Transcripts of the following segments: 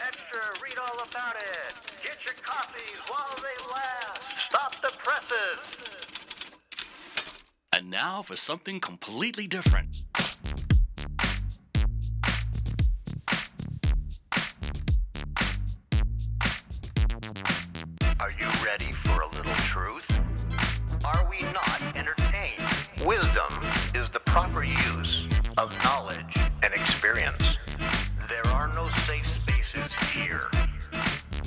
extra, read all about it. Get your copies while they last. Stop the presses. And now for something completely different. Are you ready for a little truth? Are we not entertained? Wisdom is the proper use of knowledge and experience. There are no safe spaces here.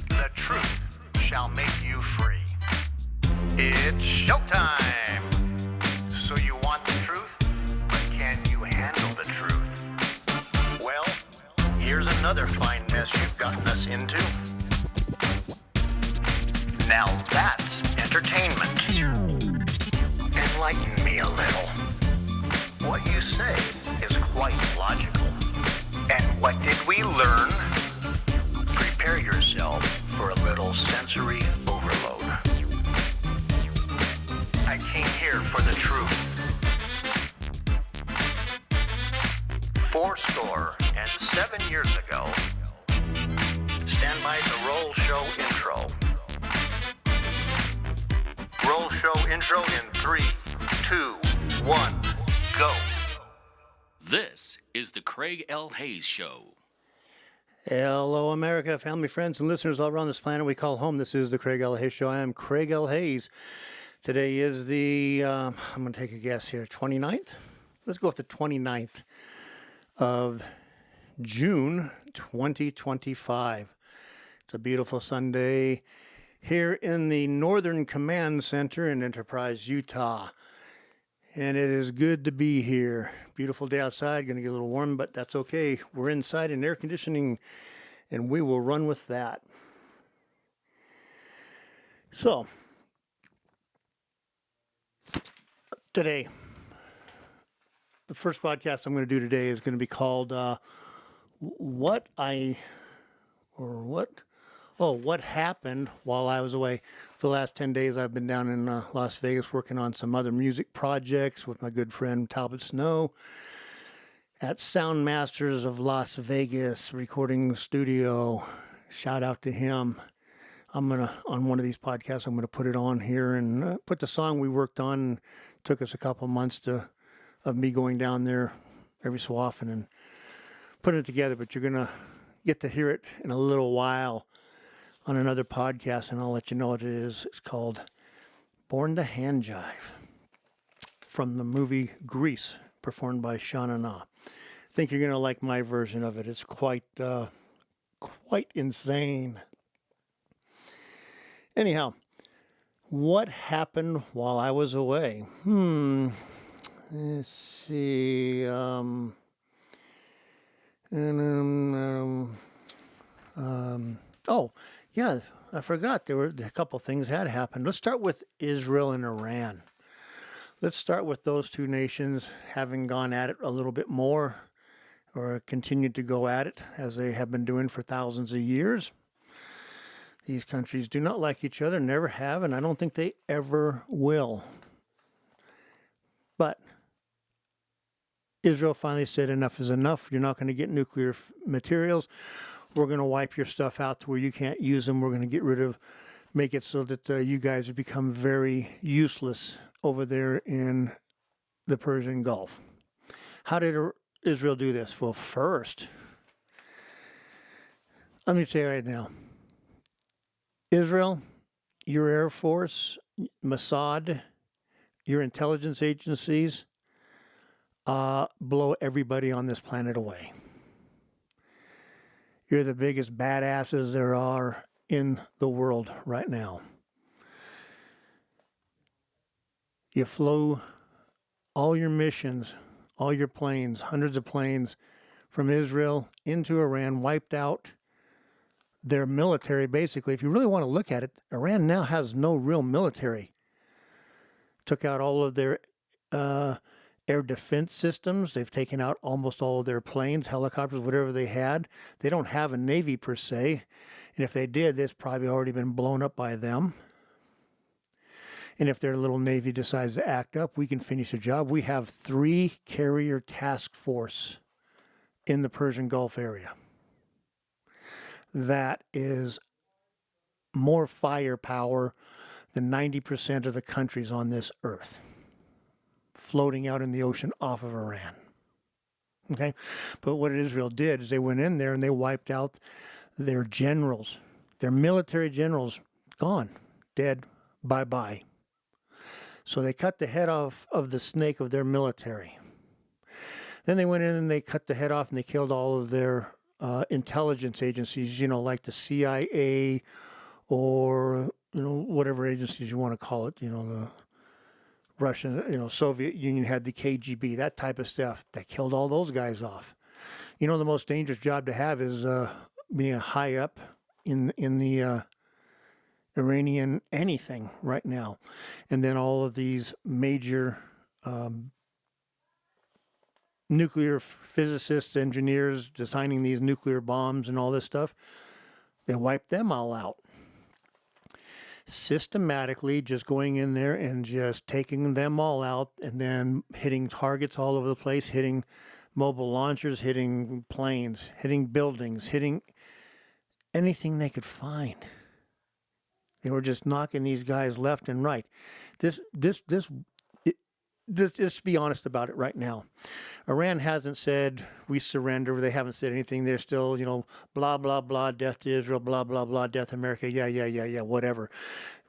The truth shall make you free. It's showtime! So you want the truth, but can you handle the truth? Well, here's another fine mess you've gotten us into. Now that's entertainment. Enlighten me a little. What you say is quite logical. And what did we learn? Prepare yourself for a little sensory overload. I came here for the truth. 7 years ago, stand by the Roll Show intro. Roll Show intro in 3, 2, 1, go. This is the Craig L. Hayes Show. Hello, America, family, friends, and listeners all around this planet we call home. This is the Craig L. Hayes Show. I am Craig L. Hayes. Today is the, I'm going to take a guess here, 29th? Let's go with the 29th of June, 2025. It's a beautiful Sunday here in the Northern Command Center in Enterprise, Utah. And it is good to be here. Beautiful day outside, going to get a little warm, but that's okay. We're inside in air conditioning, and we will run with that. So, today, the first podcast I'm going to do today is going to be called What Happened While I Was Away. For the last 10 days, I've been down in Las Vegas working on some other music projects with my good friend Talbot Snow at Sound Masters of Las Vegas Recording Studio. Shout out to him. On one of these podcasts, I'm going to put it on here and put the song we worked on. It took us a couple months of me going down there every so often and putting it together, but you're going to get to hear it in a little while on another podcast, and I'll let you know what it is. It's called Born to Hand Jive from the movie Grease, performed by Sha Na Na. I think you're going to like my version of it. It's quite insane. Anyhow, what happened while I was away? Let's see. Oh, yeah, I forgot. There were a couple things had happened. Let's start with Israel and Iran. Let's start with those two nations having gone at it a little bit more, or continued to go at it as they have been doing for thousands of years. These countries do not like each other, never have, and I don't think they ever will. But Israel finally said enough is enough. You're not going to get nuclear materials. We're going to wipe your stuff out to where you can't use them. We're going to make it so that you guys have become very useless over there in the Persian Gulf. How did Israel do this? Well, first, let me say right now, Israel, your Air Force, Mossad, your intelligence agencies, blow everybody on this planet away. You're the biggest badasses there are in the world right now. You flew all your missions, all your planes, hundreds of planes from Israel into Iran, wiped out their military, basically. If you really want to look at it, Iran now has no real military. Took out all of their air defense systems. They've taken out almost all of their planes, helicopters, whatever they had. They don't have a navy per se. And if they did, it's probably already been blown up by them. And if their little navy decides to act up, we can finish the job. We have 3 carrier task force in the Persian Gulf area. that is more firepower than 90% of the countries on this earth floating out in the ocean off of Iran. Okay? But what Israel did is they went in there and they wiped out their generals, their military generals, gone, dead, bye-bye. So they cut the head off of the snake of their military. Then they went in and they cut the head off and they killed all of their intelligence agencies, like the CIA or, whatever agencies you want to call it, the Russian, Soviet Union had the KGB, that type of stuff. They killed all those guys off. The most dangerous job to have is being high up in the Iranian anything right now. And then all of these major nuclear physicists, engineers designing these nuclear bombs and all this stuff, they wiped them all out. Systematically just going in there and just taking them all out and then hitting targets all over the place, hitting mobile launchers, hitting planes, hitting buildings, hitting anything they could find. They were just knocking these guys left and right. Let's be honest about it right now. Iran hasn't said we surrender. They haven't said anything. They're still, blah, blah, blah, death to Israel, blah, blah, blah, death to America. Yeah, whatever.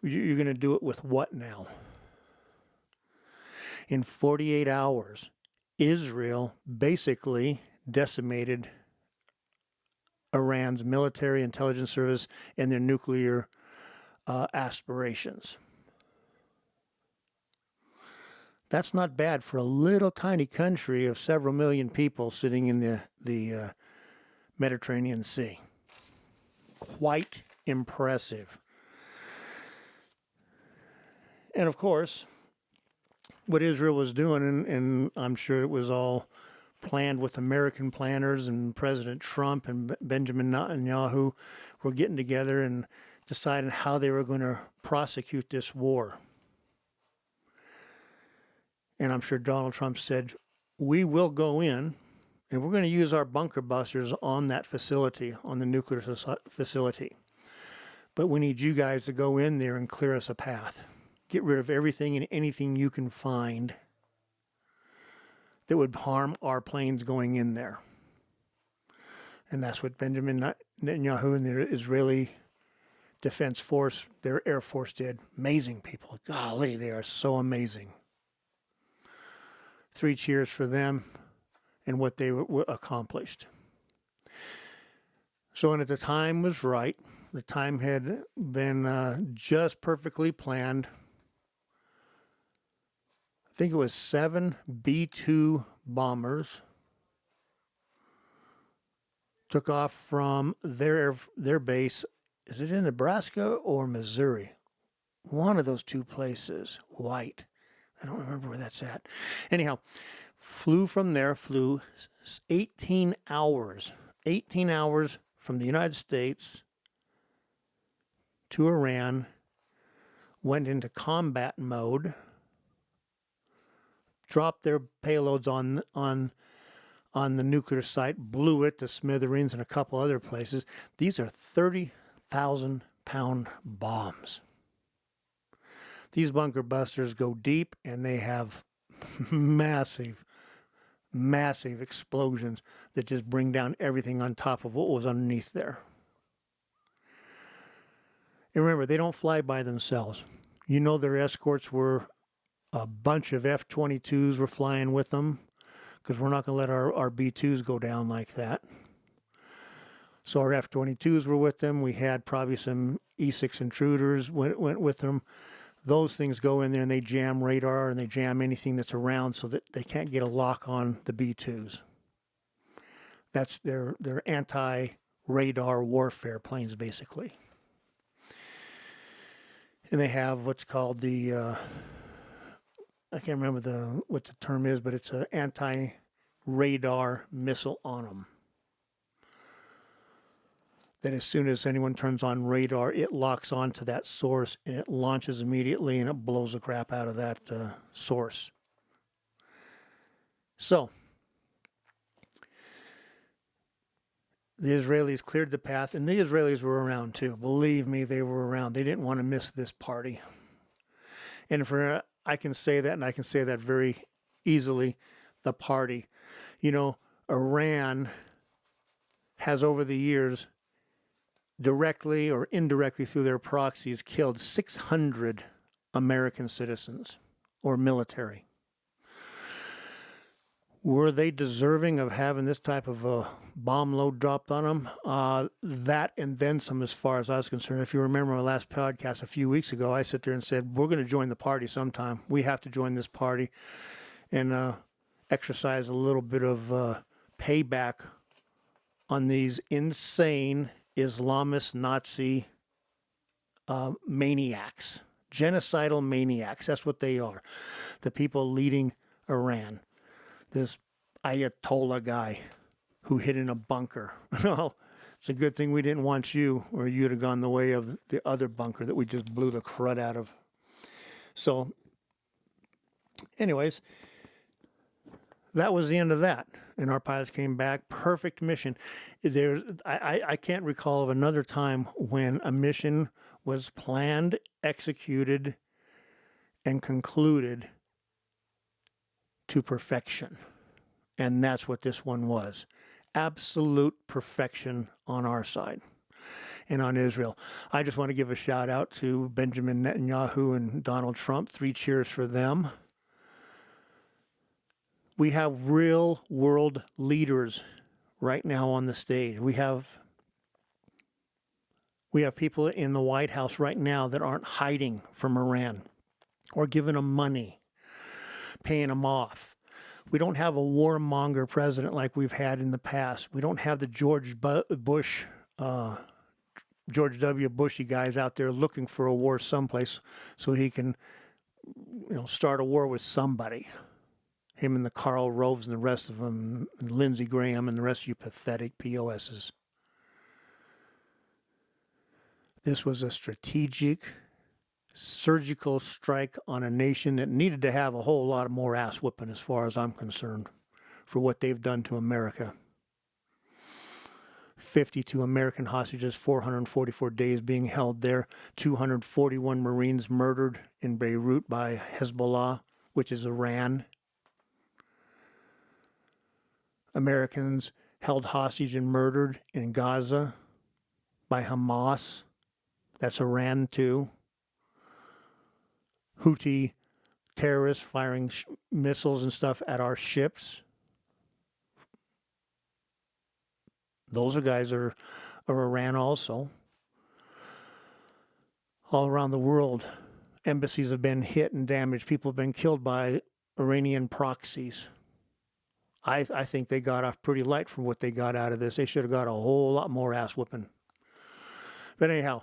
You're going to do it with what now? In 48 hours, Israel basically decimated Iran's military intelligence service and their nuclear aspirations. That's not bad for a little tiny country of several million people sitting in the Mediterranean Sea. Quite impressive. And of course, what Israel was doing, and I'm sure it was all planned with American planners, and President Trump and Benjamin Netanyahu were getting together and deciding how they were going to prosecute this war. And I'm sure Donald Trump said, we will go in and we're going to use our bunker busters on that facility, on the nuclear facility. But we need you guys to go in there and clear us a path. Get rid of everything and anything you can find that would harm our planes going in there. And that's what Benjamin Netanyahu and the Israeli Defense Force, their Air Force did. Amazing people. Golly, they are so amazing. 3 cheers for them and what they accomplished. So when the time was right, the time had been just perfectly planned. I think it was 7 B-2 bombers took off from their base. Is it in Nebraska or Missouri? One of those two places. White. I don't remember where that's at. Anyhow, flew from there, flew 18 hours. 18 hours from the United States to Iran, went into combat mode, dropped their payloads on the nuclear site, blew it to smithereens and a couple other places. These are 30,000-pound bombs. These bunker busters go deep and they have massive, massive explosions that just bring down everything on top of what was underneath there. And remember, they don't fly by themselves. Their escorts were a bunch of F-22s were flying with them, because we're not going to let our B-2s go down like that. So our F-22s were with them. We had probably some E-6 intruders went with them. Those things go in there and they jam radar and they jam anything that's around so that they can't get a lock on the B-2s. That's their anti-radar warfare planes, basically. And they have what's called the, I can't remember what the term is, but it's an anti-radar missile on them. That as soon as anyone turns on radar, it locks onto that source and it launches immediately and it blows the crap out of that source. So, The Israelis cleared the path, and the Israelis were around too. Believe me, they were around. They didn't want to miss this party. And I can say that, and I can say that very easily, the party. You know, Iran has over the years, directly or indirectly through their proxies, killed 600 American citizens or military. Were they deserving of having this type of a bomb load dropped on them? That and then some, as far as I was concerned. If you remember my last podcast a few weeks ago, I sat there and said, we're going to join the party sometime. We have to join this party and exercise a little bit of payback on these insane Islamist Nazi maniacs, genocidal maniacs. That's what they are. The people leading Iran. This Ayatollah guy who hid in a bunker. Well, it's a good thing we didn't want you, or you'd have gone the way of the other bunker that we just blew the crud out of. So, anyways, that was the end of that. And our pilots came back. Perfect mission. I can't recall of another time when a mission was planned, executed, and concluded to perfection. And that's what this one was. Absolute perfection on our side and on Israel. I just want to give a shout out to Benjamin Netanyahu and Donald Trump. 3 cheers for them. We have real world leaders right now on the stage. We have people in the White House right now that aren't hiding from Iran or giving them money, paying them off. We don't have a warmonger president like we've had in the past. We don't have the George W. Bushy guys out there looking for a war someplace so he can, start a war with somebody. Him and the Karl Roves and the rest of them, and Lindsey Graham and the rest of you pathetic POSs. This was a strategic, surgical strike on a nation that needed to have a whole lot more ass whooping as far as I'm concerned for what they've done to America. 52 American hostages, 444 days being held there, 241 Marines murdered in Beirut by Hezbollah, which is Iran. Americans held hostage and murdered in Gaza by Hamas. That's Iran too. Houthi terrorists firing missiles and stuff at our ships. Those guys are Iran also. All around the world, embassies have been hit and damaged. People have been killed by Iranian proxies. I think they got off pretty light from what they got out of this. They should have got a whole lot more ass whooping. But anyhow,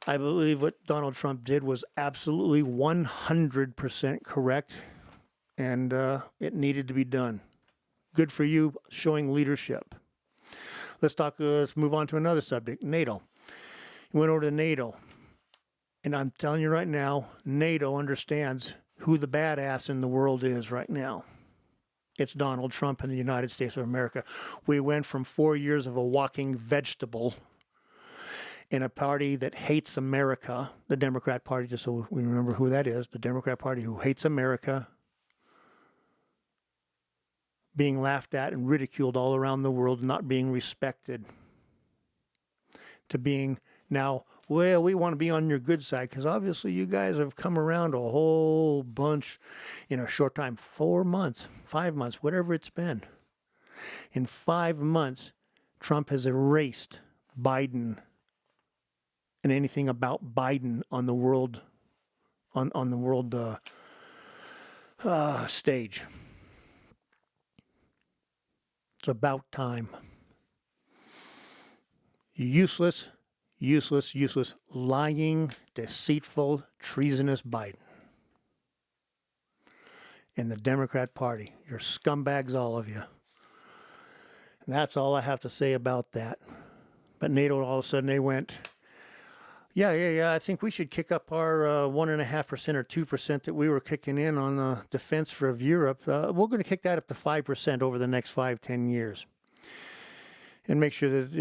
I believe what Donald Trump did was absolutely 100% correct, and it needed to be done. Good for you, showing leadership. Let's move on to another subject, NATO. He went over to NATO, and I'm telling you right now, NATO understands who the badass in the world is right now. It's Donald Trump and the United States of America. We went from 4 years of a walking vegetable in a party that hates America, the Democrat Party, just so we remember who that is, the Democrat Party who hates America, being laughed at and ridiculed all around the world, not being respected, to being now, well, we want to be on your good side because obviously you guys have come around a whole bunch in a short time, 4 months, 5 months, whatever it's been. In 5 months, Trump has erased Biden and anything about Biden on the world, on the world stage. It's about time. Useless, lying, deceitful, treasonous Biden. And the Democrat Party. You're scumbags, all of you. And that's all I have to say about that. But NATO, all of a sudden, they went, yeah, I think we should kick up our 1.5% or 2% that we were kicking in on the defense for Europe. We're going to kick that up to 5% over the next 5-10 years. and make sure that,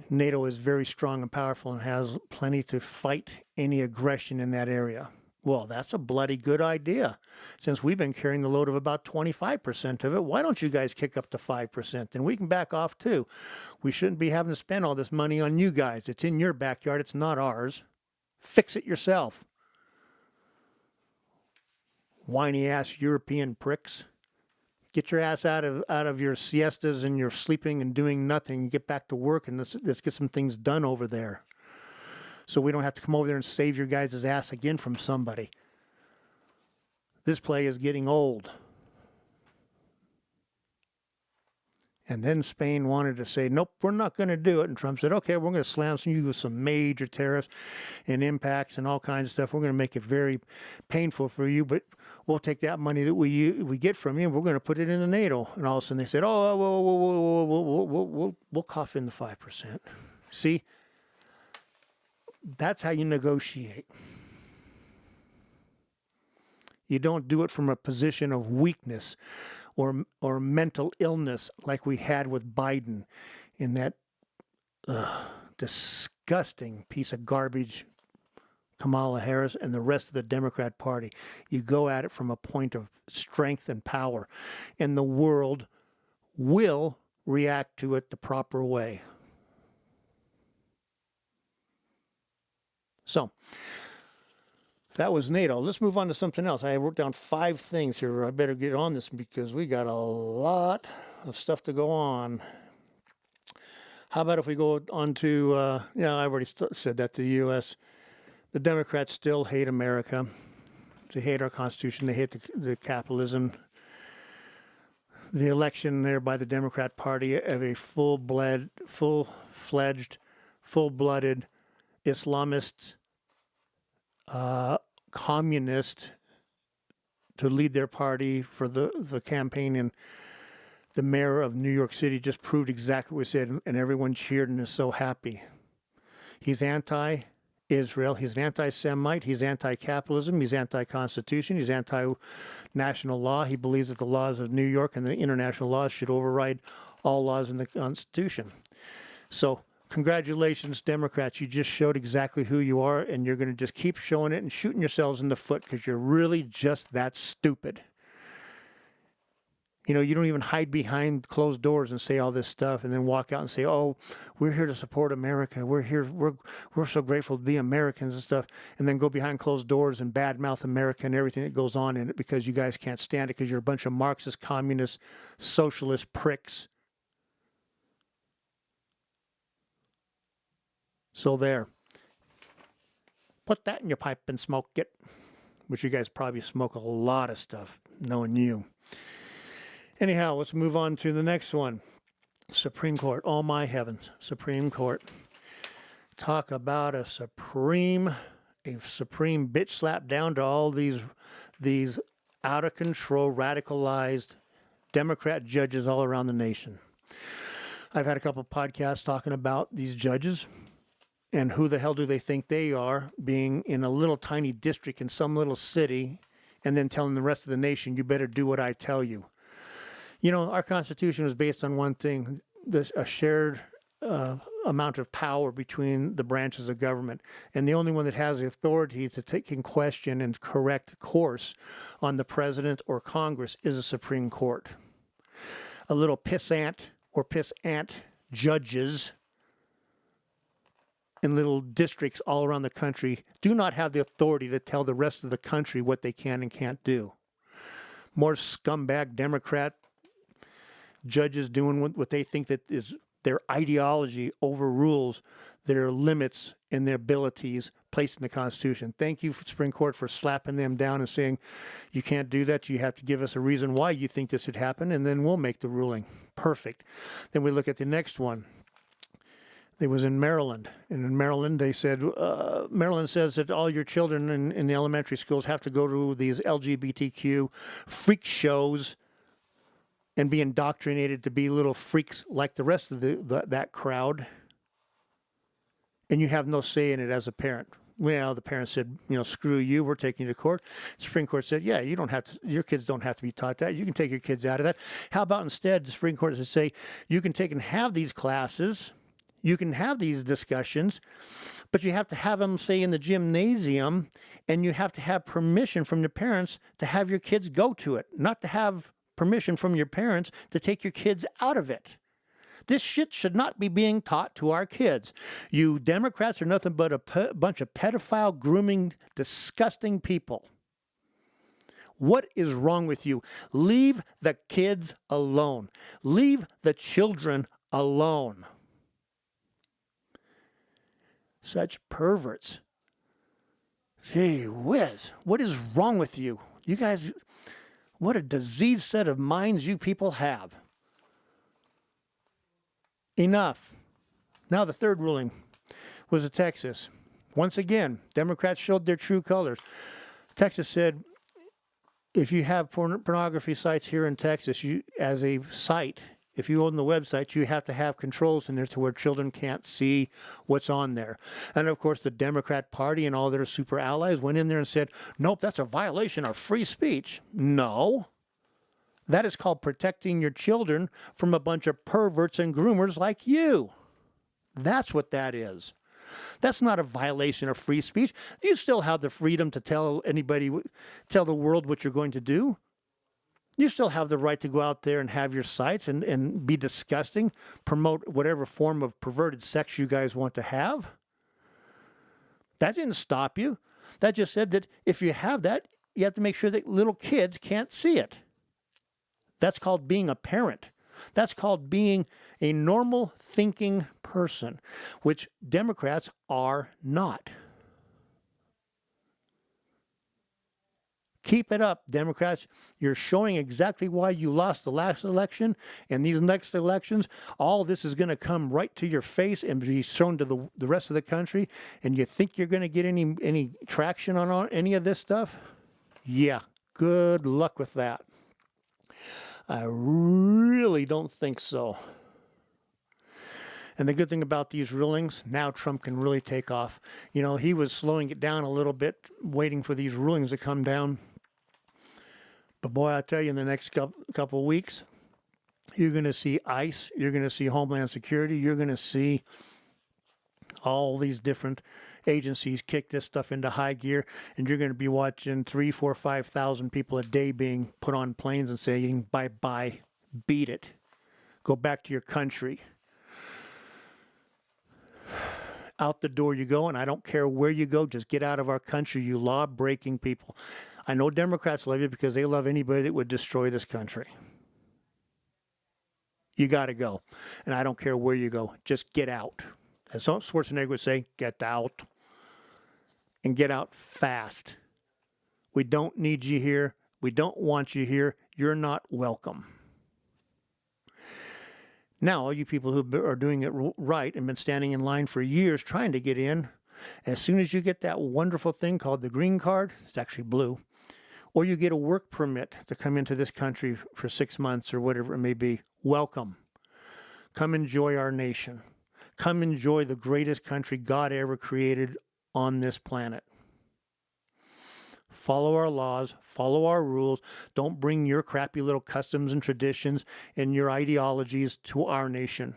NATO is very strong and powerful and has plenty to fight any aggression in that area. Well, that's a bloody good idea. Since we've been carrying the load of about 25% of it, why don't you guys kick up to 5%? And we can back off too. We shouldn't be having to spend all this money on you guys. It's in your backyard. It's not ours. Fix it yourself. Whiny ass European pricks. Get your ass out of your siestas and your sleeping and doing nothing. Get back to work and let's get some things done over there. So we don't have to come over there and save your guys' ass again from somebody. This play is getting old. And then Spain wanted to say, nope, we're not going to do it. And Trump said, okay, we're going to slam you with some major tariffs and impacts and all kinds of stuff. We're going to make it very painful for you, but we'll take that money that we get from you and we're going to put it into NATO. And all of a sudden they said, we'll cough in the 5%. See? That's how you negotiate. You don't do it from a position of weakness or mental illness like we had with Biden in that disgusting piece of garbage, Kamala Harris and the rest of the Democrat Party. You go at it from a point of strength and power, and the world will react to it the proper way. So, that was NATO. Let's move on to something else. I wrote down 5 things here. I better get on this because we got a lot of stuff to go on. How about if we go on to, I've already said that, the U.S. The Democrats still hate America. They hate our Constitution. They hate the capitalism. The election there by the Democrat Party of a full-fledged, full-blooded Islamist, communist to lead their party for the campaign, and the mayor of New York City just proved exactly what we said, and everyone cheered and is so happy. He's anti-Israel, he's an anti-Semite, he's anti-capitalism, he's anti-Constitution, he's anti-national law. He believes that the laws of New York and the international laws should override all laws in the Constitution. So, congratulations, Democrats. You just showed exactly who you are, and you're going to just keep showing it and shooting yourselves in the foot because you're really just that stupid. You don't even hide behind closed doors and say all this stuff and then walk out and say, oh, we're here to support America. We're here. We're so grateful to be Americans and stuff, and then go behind closed doors and badmouth America and everything that goes on in it because you guys can't stand it because you're a bunch of Marxist, communist, socialist pricks. So there. Put that in your pipe and smoke it. Which you guys probably smoke a lot of stuff, knowing you. Anyhow, let's move on to the next one. Supreme Court. Oh my heavens. Supreme Court. Talk about a supreme bitch slap down to all these out of control, radicalized Democrat judges all around the nation. I've had a couple of podcasts talking about these judges. And who the hell do they think they are, being in a little tiny district in some little city and then telling the rest of the nation, you better do what I tell you. Our Constitution was based on one thing, a shared amount of power between the branches of government. And the only one that has the authority to take in question and correct course on the president or Congress is the Supreme Court. A little pissant or pissant judges in little districts all around the country do not have the authority to tell the rest of the country what they can and can't do. More scumbag Democrat judges doing what they think that is their ideology overrules their limits and their abilities placed in the Constitution. Thank you, Supreme Court, for slapping them down and saying, you can't do that. You have to give us a reason why you think this should happen, and then we'll make the ruling. Perfect. Then we look at the next one. It was in Maryland. And in Maryland, they said, Maryland says that all your children in the elementary schools have to go to these LGBTQ freak shows and be indoctrinated to be little freaks like the rest of that crowd. And you have no say in it as a parent. Well, the parents said, screw you, we're taking you to court. The Supreme Court said, yeah, you don't have to, your kids don't have to be taught that. You can take your kids out of that. How about instead the Supreme Court should say, you can take and have these classes, you can have these discussions, but you have to have them, say, in the gymnasium, and you have to have permission from the parents to have your kids go to it, not to have permission from your parents to take your kids out of it. This shit should not be being taught to our kids. You Democrats are nothing but a bunch of pedophile, grooming, disgusting people. What is wrong with you? Leave the kids alone. Leave the children alone. Such perverts. Gee whiz, what is wrong with you? You guys, what a diseased set of minds you people have. Enough. Now the third ruling was in Texas. Once again, Democrats showed their true colors. Texas said, if you have pornography sites here in Texas, you, as a site, if you own the website, you have to have controls in there to where children can't see what's on there. And of course, the Democrat Party and all their super allies went in there and said, nope, that's a violation of free speech. No. That is called protecting your children from a bunch of perverts and groomers like you. That's what that is. That's not a violation of free speech. You still have the freedom to tell the world what you're going to do. You still have the right to go out there and have your sites and be disgusting, promote whatever form of perverted sex you guys want to have. That didn't stop you. That just said that if you have that, you have to make sure that little kids can't see it. That's called being a parent. That's called being a normal thinking person, which Democrats are not. Keep it up, Democrats. You're showing exactly why you lost the last election, and these next elections, all this is going to come right to your face and be shown to the rest of the country, and you think you're going to get any traction on any of this stuff? Yeah, good luck with that. I really don't think so. And the good thing about these rulings, now Trump can really take off. He was slowing it down a little bit, waiting for these rulings to come down. But boy, I tell you, in the next couple of weeks, you're going to see ICE, you're going to see Homeland Security, you're going to see all these different agencies kick this stuff into high gear, and you're going to be watching 3,000, 4,000, 5,000 people a day being put on planes and saying, bye-bye, beat it. Go back to your country. Out the door you go, and I don't care where you go, just get out of our country, you law-breaking people. I know Democrats love you because they love anybody that would destroy this country. You got to go. And I don't care where you go. Just get out. As Schwarzenegger would say, get out. And get out fast. We don't need you here. We don't want you here. You're not welcome. Now, all you people who are doing it right and been standing in line for years trying to get in, as soon as you get that wonderful thing called the green card, it's actually blue, or you get a work permit to come into this country for 6 months or whatever it may be, welcome. Come enjoy our nation. Come enjoy the greatest country God ever created on this planet. Follow our laws, follow our rules. Don't bring your crappy little customs and traditions and your ideologies to our nation.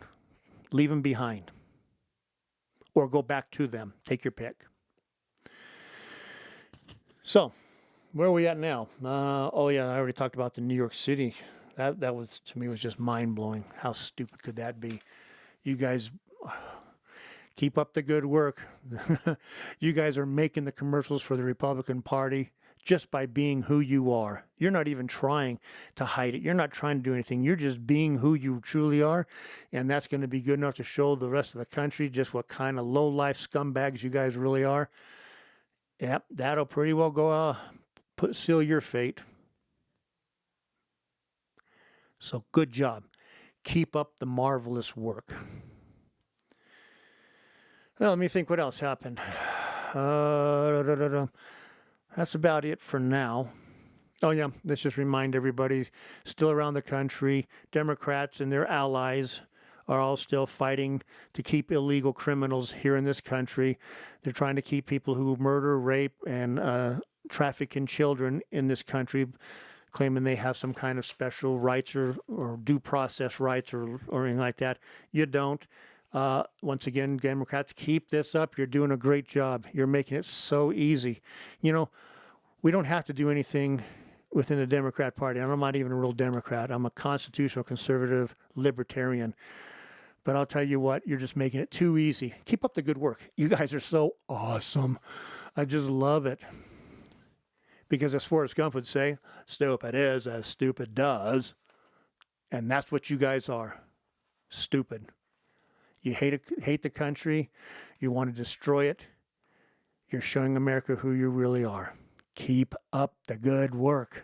Leave them behind. Or go back to them. Take your pick. So, where are we at now? I already talked about the New York City. That was, to me, was just mind-blowing. How stupid could that be? You guys keep up the good work. You guys are making the commercials for the Republican Party just by being who you are. You're not even trying to hide it. You're not trying to do anything. You're just being who you truly are, and that's going to be good enough to show the rest of the country just what kind of low-life scumbags you guys really are. Yep, that'll pretty well go seal your fate. So good job. Keep up the marvelous work. Well, let me think what else happened. That's about it for now. Oh, yeah, let's just remind everybody still around the country, Democrats and their allies are all still fighting to keep illegal criminals here in this country. They're trying to keep people who murder, rape, and traffic in children in this country, claiming they have some kind of special rights or due process rights or anything like that. You don't. Once again, Democrats, keep this up. You're doing a great job. You're making it so easy. You know, we don't have to do anything within the Democrat Party. I'm not even a real Democrat. I'm a constitutional conservative libertarian. But I'll tell you what, you're just making it too easy. Keep up the good work. You guys are so awesome. I just love it. Because as Forrest Gump would say, stupid is as stupid does. And that's what you guys are. Stupid. You hate the country. You want to destroy it. You're showing America who you really are. Keep up the good work.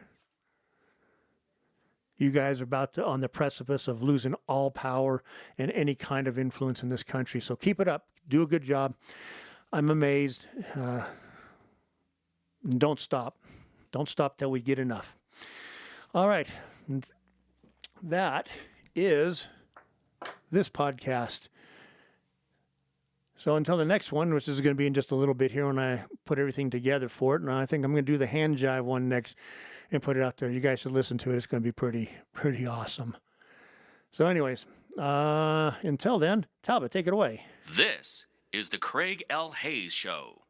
You guys are on the precipice of losing all power and any kind of influence in this country. So keep it up. Do a good job. I'm amazed. Don't stop. Don't stop till we get enough. All right. That is this podcast. So until the next one, which is going to be in just a little bit here when I put everything together for it, and I think I'm going to do the hand jive one next and put it out there. You guys should listen to it. It's going to be pretty awesome. So anyways, until then, Talbot, take it away. This is the Craig L. Hayes Show.